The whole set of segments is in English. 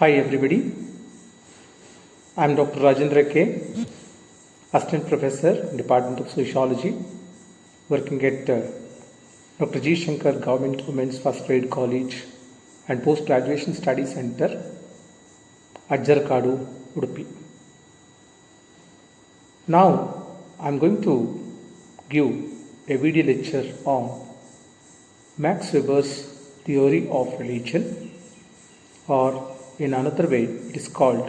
Hi everybody, I am Dr. Rajendra K, Assistant Professor, Department of Sociology, working at Dr. G. Shankar Government Women's First Grade College and Post-Graduation Study Center at Jarkadu, Udupi. Now I am going to give a video lecture on Max Weber's theory of religion, or in another way it is called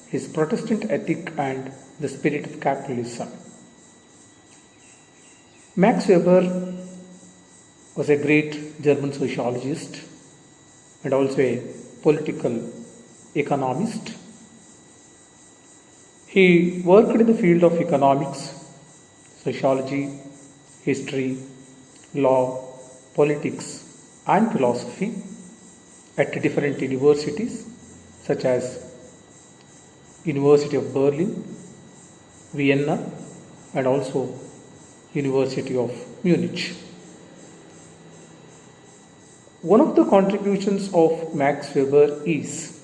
his Protestant ethic and the spirit of capitalism. Max Weber was a great German sociologist and also a political economist. He worked in the field of economics, sociology, history, law, politics and philosophy at different universities such as University of Berlin, Vienna and also University of Munich. One of the contributions of Max Weber is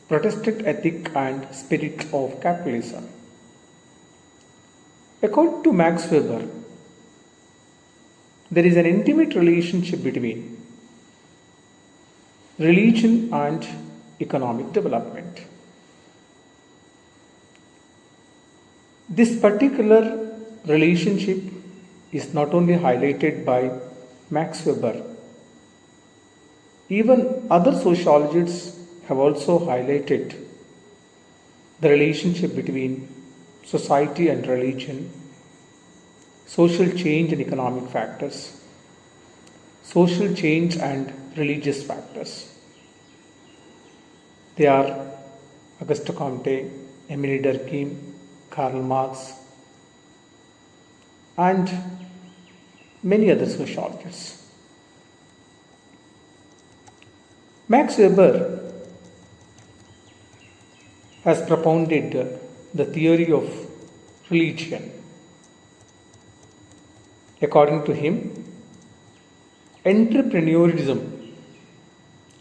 Protestant ethic and spirit of capitalism. According to Max Weber, there is an intimate relationship between religion and economic development. This particular relationship is not only highlighted by Max Weber, even other sociologists have also highlighted the relationship between society and religion, social change and economic factors, social change and religious factors. They are Auguste Comte, Emile Durkheim, Karl Marx, and many other sociologists. Max Weber has propounded the theory of religion. According to him, entrepreneurialism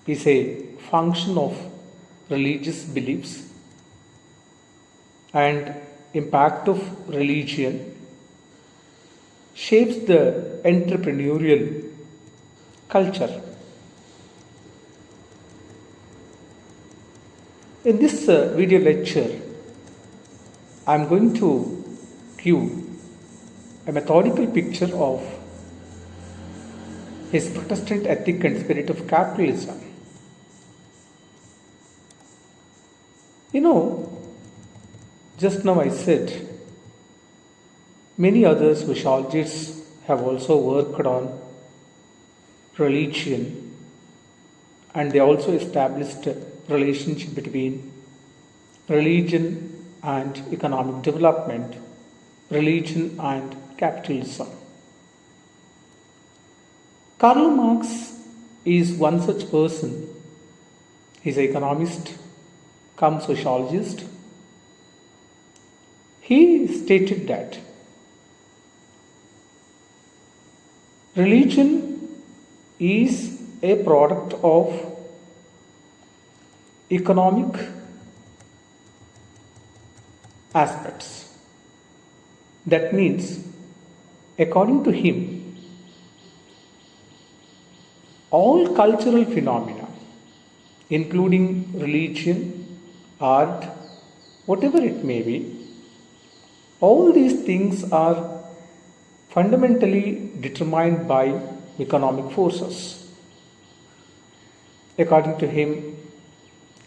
is a function of religious beliefs, and impact of religion shapes the entrepreneurial culture. In this video lecture, I am going to give a methodical picture of his Protestant ethic and spirit of capitalism. Just now I said many other sociologists have also worked on religion, and they also established a relationship between religion and economic development, religion and capitalism. Karl Marx is one such person. He is an economist come sociologist. He stated that religion is a product of economic aspects. That means, according to him, all cultural phenomena, including religion, art, whatever it may be, all these things are fundamentally determined by economic forces. According to him,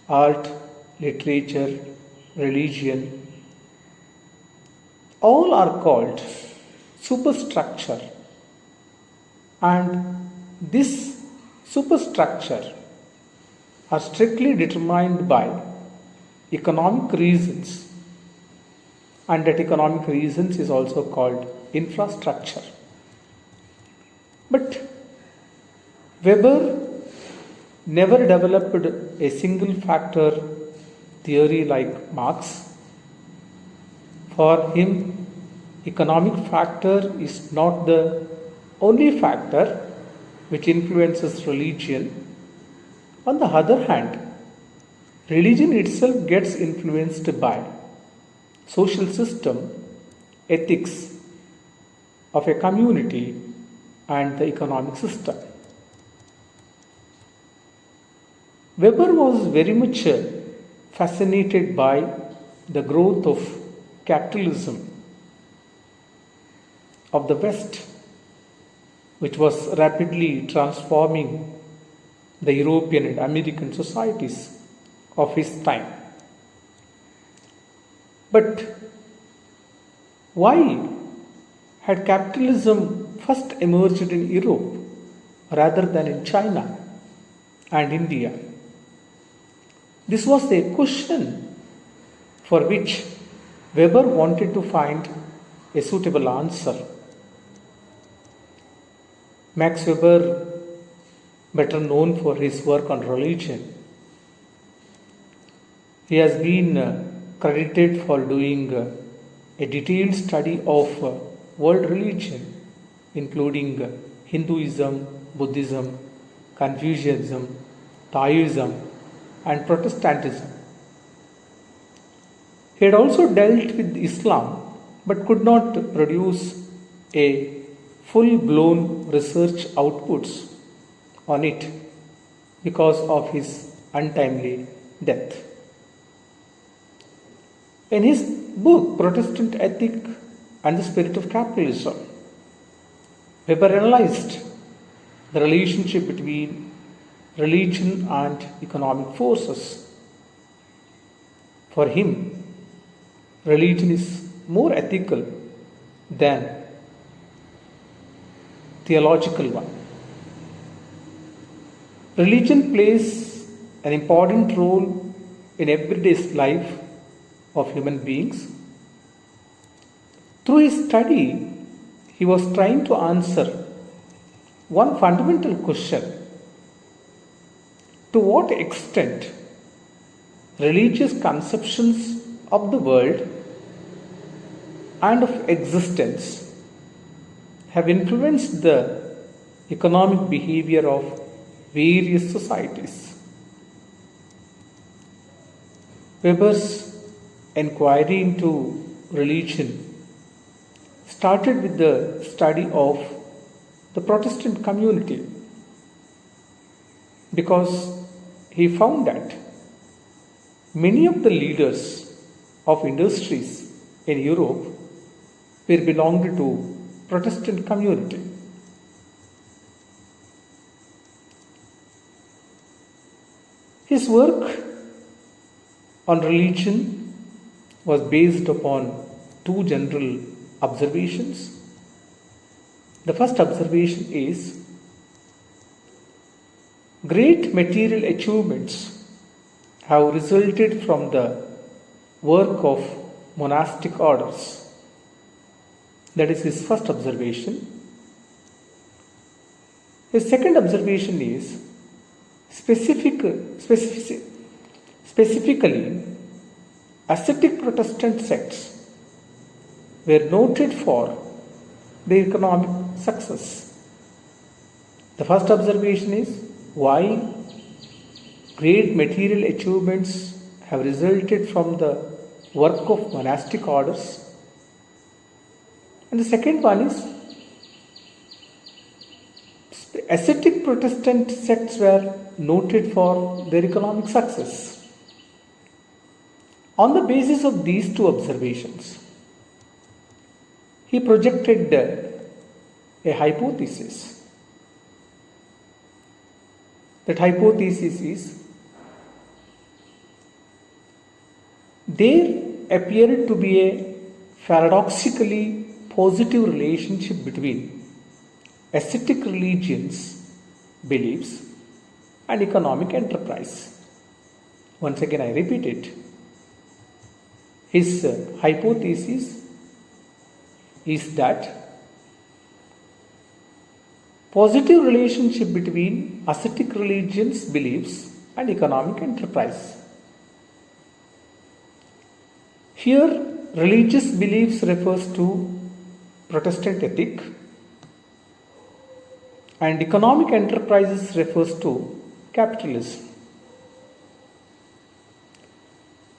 art, literature, religion, all are called superstructure, and this superstructure are strictly determined by economic reasons, and that economic reasons is also called infrastructure. But Weber never developed a single factor theory like Marx. For him, economic factor is not the only factor which influences religion. On the other hand, religion itself gets influenced by social system, ethics of a community, and the economic system. Weber was very much fascinated by the growth of capitalism of the West, which was rapidly transforming the European and American societies of his time. But why had capitalism first emerged in Europe rather than in China and India? This was a question for which Weber wanted to find a suitable answer. Max Weber, better known for his work on religion, he has been credited for doing a detailed study of world religion, including Hinduism, Buddhism, Confucianism, Taoism, and Protestantism. He had also dealt with Islam but could not produce a full-blown research outputs on it because of his untimely death. In his book Protestant Ethic and the Spirit of Capitalism, Weber analyzed the relationship between religion and economic forces. For him, religion is more ethical than theological one. Religion plays an important role in everyday life of human beings. Through his study, he was trying to answer one fundamental question: to what extent religious conceptions of the world and of existence have influenced the economic behavior of various societies. Weber's inquiry into religion started with the study of the Protestant community, because he found that many of the leaders of industries in Europe were belonged to Protestant community. His work on religion was based upon two general observations. The first observation is: great material achievements have resulted from the work of monastic orders. That is his first observation. His second observation is specifically ascetic Protestant sects were noted for their economic success. The first observation is why great material achievements have resulted from the work of monastic orders. And the second one is ascetic Protestant sects were noted for their economic success. On the basis of these two observations, he projected a hypothesis. That hypothesis is: there appeared to be a paradoxically positive relationship between ascetic religions, beliefs, and economic enterprise. Once again, I repeat it. His hypothesis is that positive relationship between ascetic religions, beliefs, and economic enterprise. Here, religious beliefs refers to Protestant ethic, and economic enterprises refers to capitalism.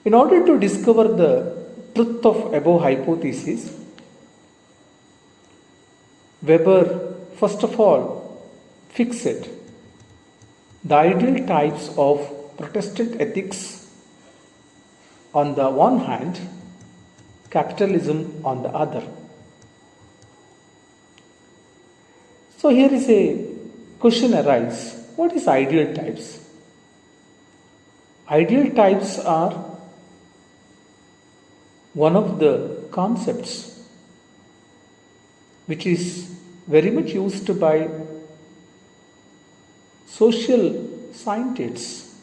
In order to discover the truth of above hypothesis, Weber first of all fixed the ideal types of Protestant ethics on the one hand, capitalism on the other. So here is a question arises. What is ideal types? Ideal types are one of the concepts which is very much used by social scientists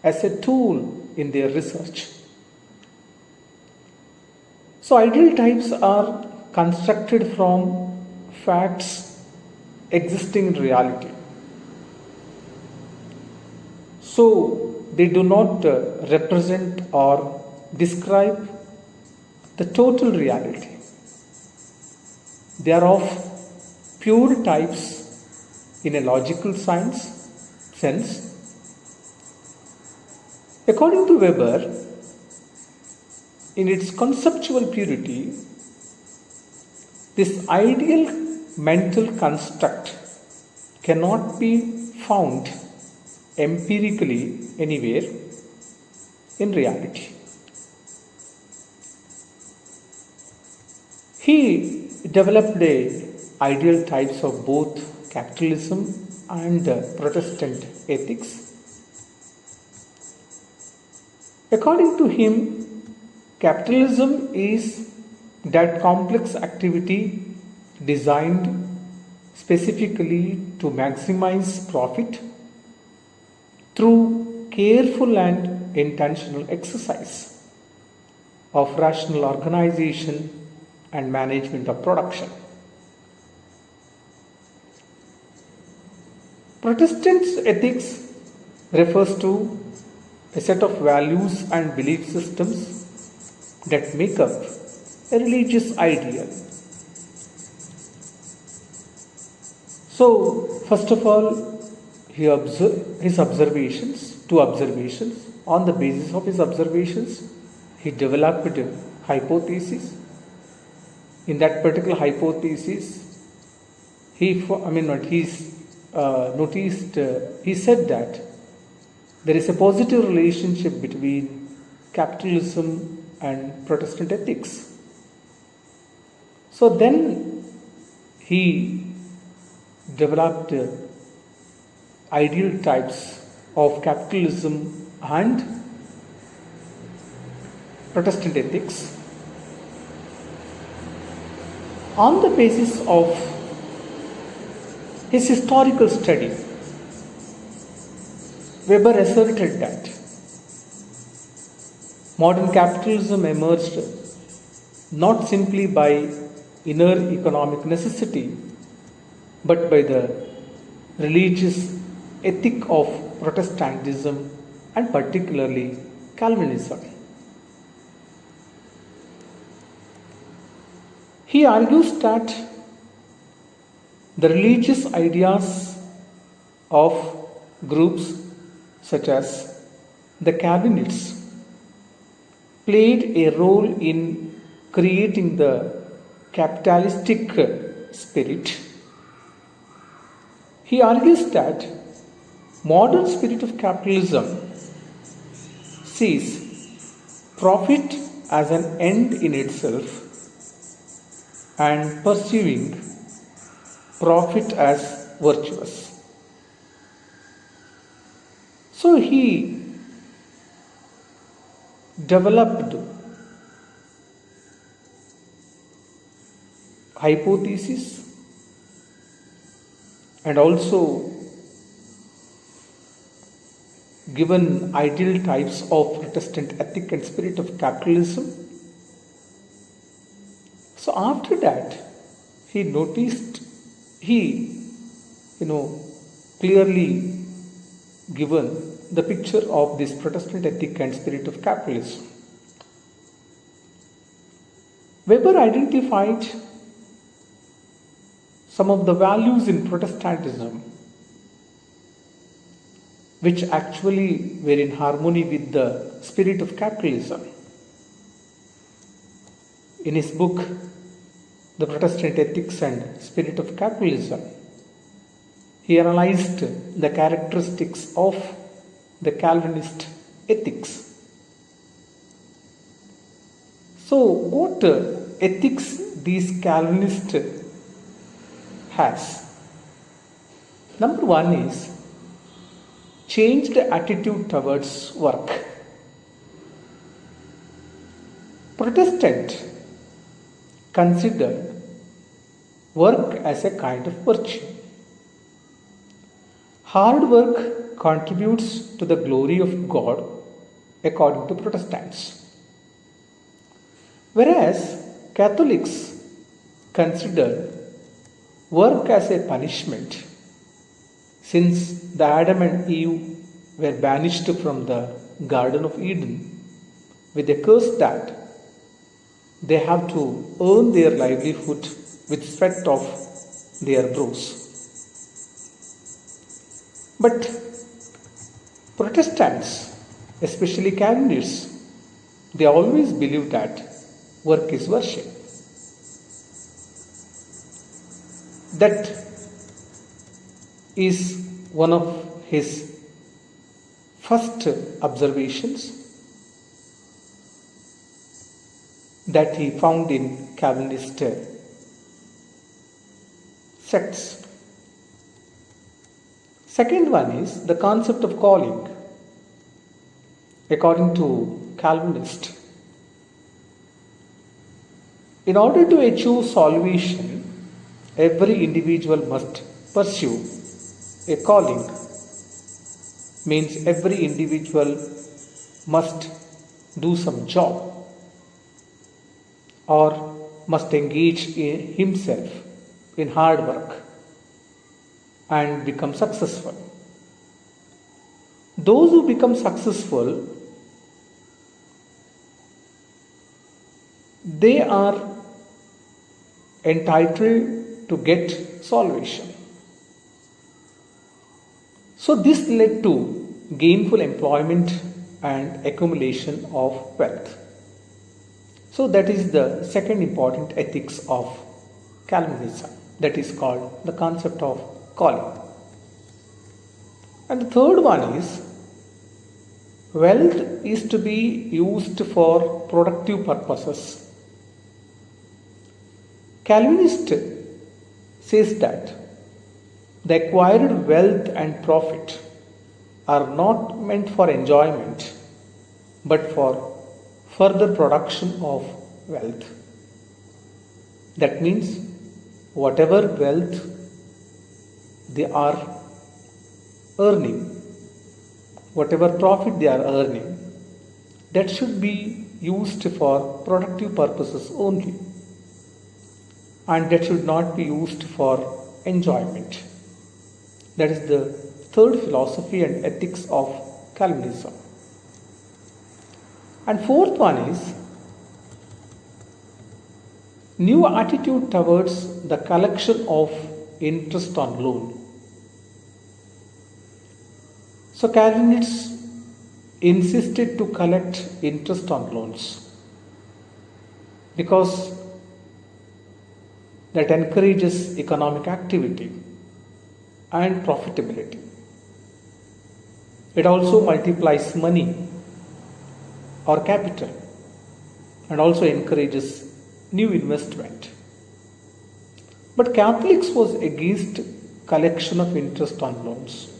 as a tool in their research. So ideal types are constructed from facts existing in reality. So they do not represent or describe the total reality. They are of pure types in a logical sense. According to Weber, in its conceptual purity, this ideal mental construct cannot be found empirically anywhere in reality. He developed ideal types of both capitalism and Protestant ethics. According to him, capitalism is that complex activity designed specifically to maximize profit through careful and intentional exercise of rational organization and management of production. Protestant ethics refers to a set of values and belief systems that make up a religious ideal. So, first of all, two observations. On the basis of his observations, he developed a hypothesis. In that particular hypothesis, he said that there is a positive relationship between capitalism and Protestant ethics. So then he developed ideal types of capitalism and Protestant ethics on the basis of his historical study. Weber asserted that modern capitalism emerged not simply by inner economic necessity, but by the religious ethic of Protestantism and particularly Calvinism. He argues that the religious ideas of groups such as the Calvinists played a role in creating the capitalistic spirit. He argues that modern spirit of capitalism sees profit as an end in itself and pursuing profit as virtuous. So he developed hypothesis and also given ideal types of Protestant ethic and spirit of capitalism. So after that, he noticed, clearly given the picture of this Protestant ethic and spirit of capitalism. Weber identified some of the values in Protestantism which actually were in harmony with the spirit of capitalism. In his book, The Protestant Ethics and Spirit of Capitalism, he analyzed the characteristics of the Calvinist ethics. So, what ethics these Calvinists has? Number one is changed attitude towards work. Protestant considered work as a kind of virtue. Hard work contributes to the glory of God according to Protestants. Whereas Catholics consider work as a punishment, since the Adam and Eve were banished from the Garden of Eden with a curse that they have to earn their livelihood with sweat of their brows. But Protestants, especially Calvinists, they always believe that work is worship. That is one of his first observations that he found in Calvinist sects. Second one is the concept of calling. According to Calvinist, in order to achieve salvation, every individual must pursue a calling. Means every individual must do some job or must engage in himself in hard work and become successful. Those who become successful, they are entitled to get salvation. So this led to gainful employment and accumulation of wealth. So that is the second important ethics of Calvinism, that is called the concept of calling. And the third one is wealth is to be used for productive purposes. Calvinist says that the acquired wealth and profit are not meant for enjoyment but for further production of wealth. That means whatever wealth they are earning, whatever profit they are earning, that should be used for productive purposes only, and that should not be used for enjoyment. That is the third philosophy and ethics of Calvinism. And fourth one is new attitude towards the collection of interest on loan. So Calvinists insisted to collect interest on loans because that encourages economic activity and profitability. It also multiplies money or capital and also encourages new investment. But Catholics was against collection of interest on loans.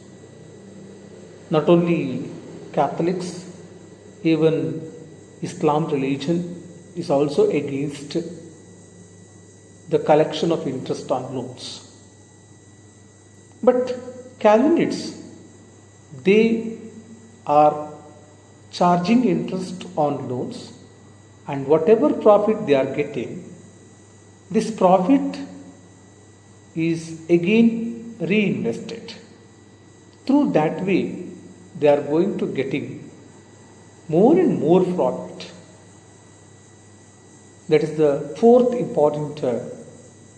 Not only Catholics, even Islam religion is also against the collection of interest on loans. But Calvinists, they are charging interest on loans, and whatever profit they are getting, this profit is again reinvested. Through that way, they are going to getting more and more profit. That is the fourth important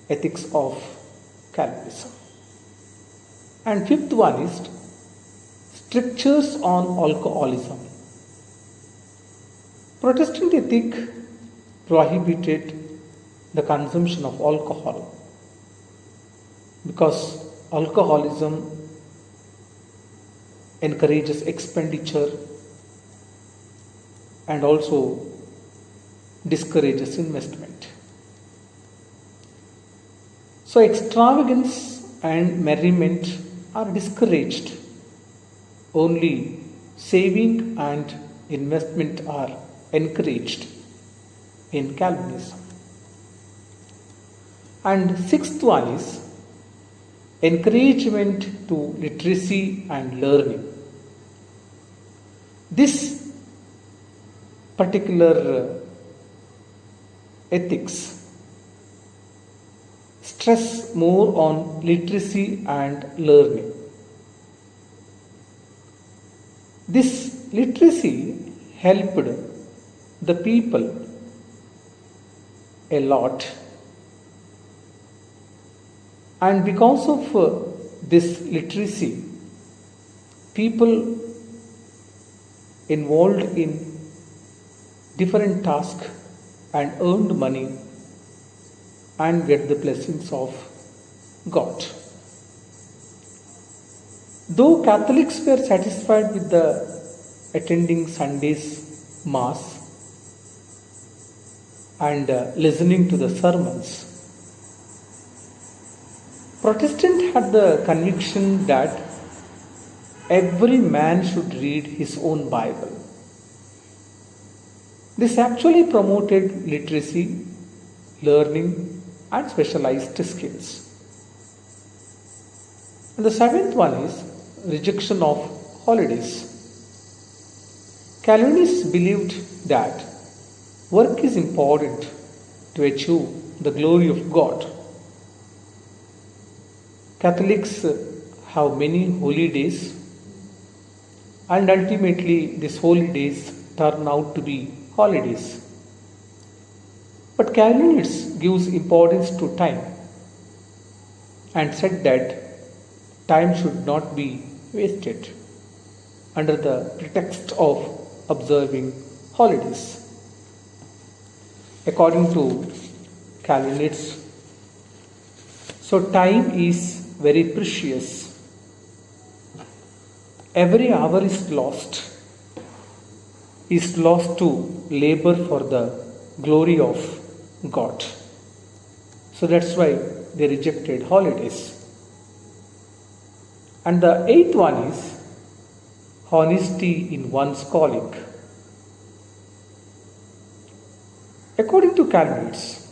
ethics of Calvinism. And fifth one is strictures on alcoholism. Protestant ethic prohibited the consumption of alcohol because alcoholism encourages expenditure and also discourages investment. So extravagance and merriment are discouraged. Only saving and investment are encouraged in Calvinism. And sixth one is encouragement to literacy and learning. This particular ethics stress more on literacy and learning. This literacy helped the people a lot, and because of this literacy, people involved in different tasks and earned money and get the blessings of God. Though Catholics were satisfied with the attending Sunday's Mass and listening to the sermons, Protestant had the conviction that every man should read his own Bible. This actually promoted literacy, learning, and specialized skills. And the seventh one is rejection of holidays. Calvinists believed that work is important to achieve the glory of God. Catholics have many holy days, and ultimately these holy days turn out to be holidays. But Calvinists gives importance to time and said that time should not be wasted under the pretext of observing holidays. According to Calvinists, so time is very precious. Every hour is lost to labor for the glory of God. So that's why they rejected holidays. And the eighth one is honesty in one's calling. According to Calvinists,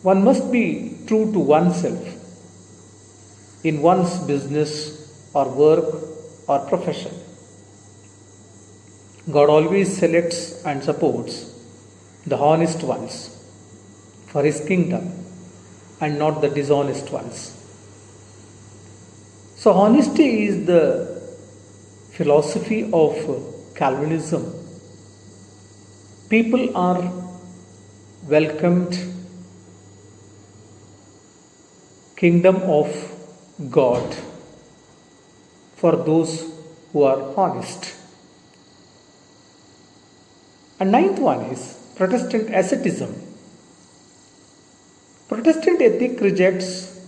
one must be true to oneself in one's business or work or profession. God always selects and supports the honest ones for His kingdom and not the dishonest ones. So honesty is the philosophy of Calvinism. People are welcomed kingdom of God for those who are honest. And ninth one is Protestant asceticism. Protestant ethic rejects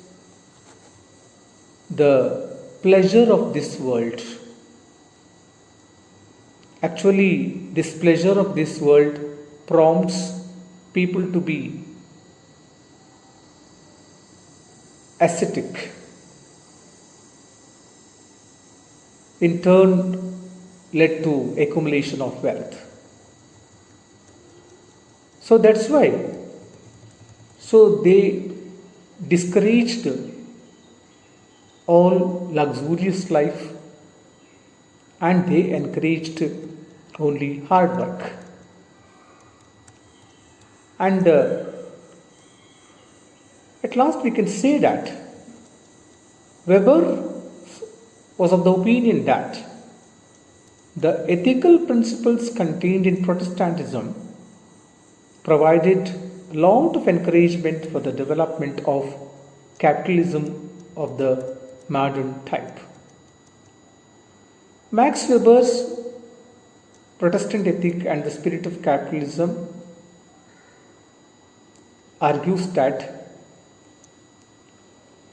the pleasure of this world. Actually, this pleasure of this world prompts people to be ascetic. In turn, led to accumulation of wealth. So that's why. So they discouraged all luxurious life and they encouraged only hard work. And at last we can say that Weber was of the opinion that the ethical principles contained in Protestantism provided a lot of encouragement for the development of capitalism of the modern type. Max Weber's Protestant Ethic and the Spirit of Capitalism argues that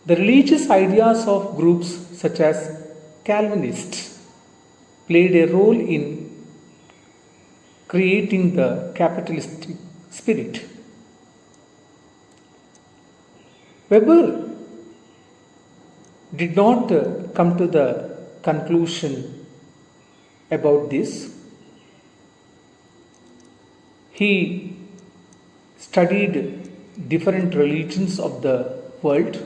the religious ideas of groups such as Calvinists played a role in creating the capitalistic spirit. Weber did not come to the conclusion about this. He studied different religions of the world.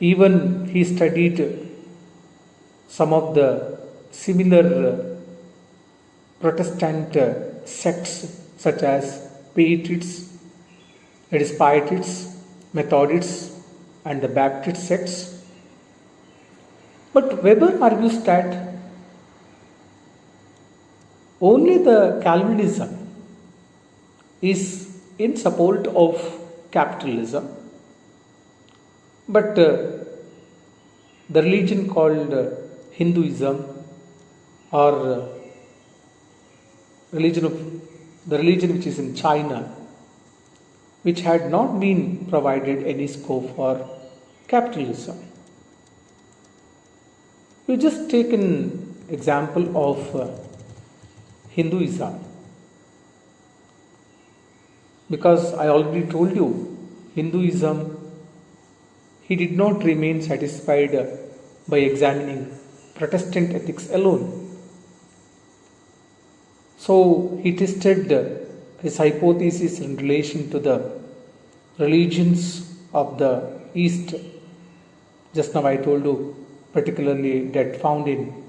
Even he studied some of the similar Protestant sects such as Pietists, Methodists, and the Baptist sects. But Weber argues that only the Calvinism is in support of capitalism, but the religion called Hinduism or the religion which is in China, which had not been provided any scope for capitalism. We just take an example of Hinduism, because I already told you, Hinduism, he did not remain satisfied by examining Protestant ethics alone. So he tested his hypothesis in relation to the religions of the East. Just now I told you, particularly that found in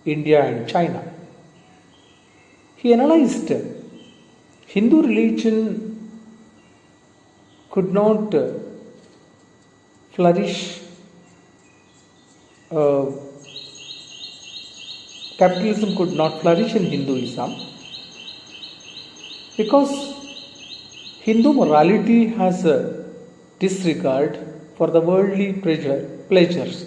India and China. He analyzed Hindu religion could not flourish, capitalism could not flourish in Hinduism because Hindu morality has a disregard for the worldly pleasures.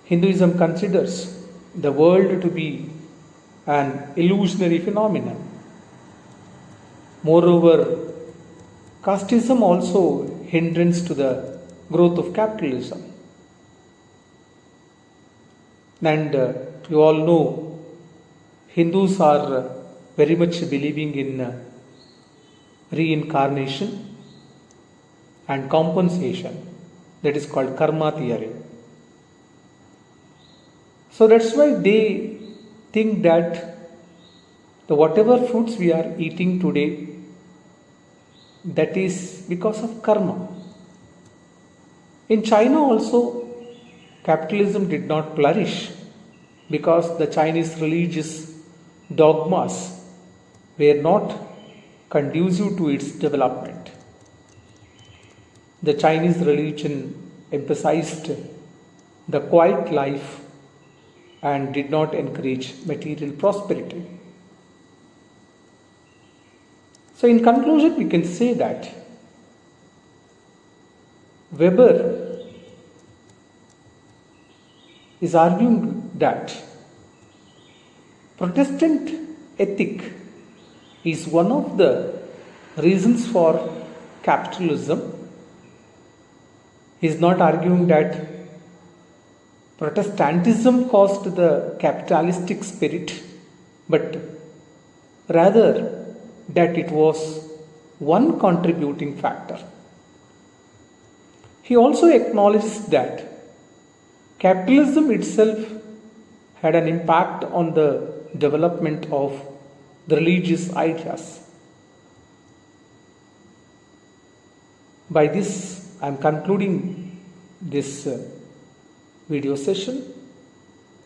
Hinduism considers the world to be an illusionary phenomenon. Moreover, casteism also hindrance to the growth of capitalism. And you all know, Hindus are very much believing in reincarnation and compensation. That is called karma theory. So that's why they think that the whatever foods we are eating today, that is because of karma. In China also, capitalism did not flourish because the Chinese religious dogmas were not conducive to its development. The Chinese religion emphasized the quiet life and did not encourage material prosperity. So in conclusion, we can say that Weber is arguing that Protestant ethic is one of the reasons for capitalism. He is not arguing that Protestantism caused the capitalistic spirit, but rather that it was one contributing factor. He also acknowledges that capitalism itself had an impact on the development of the religious ideas. By this, I am concluding this video session.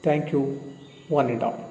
Thank you, one and all.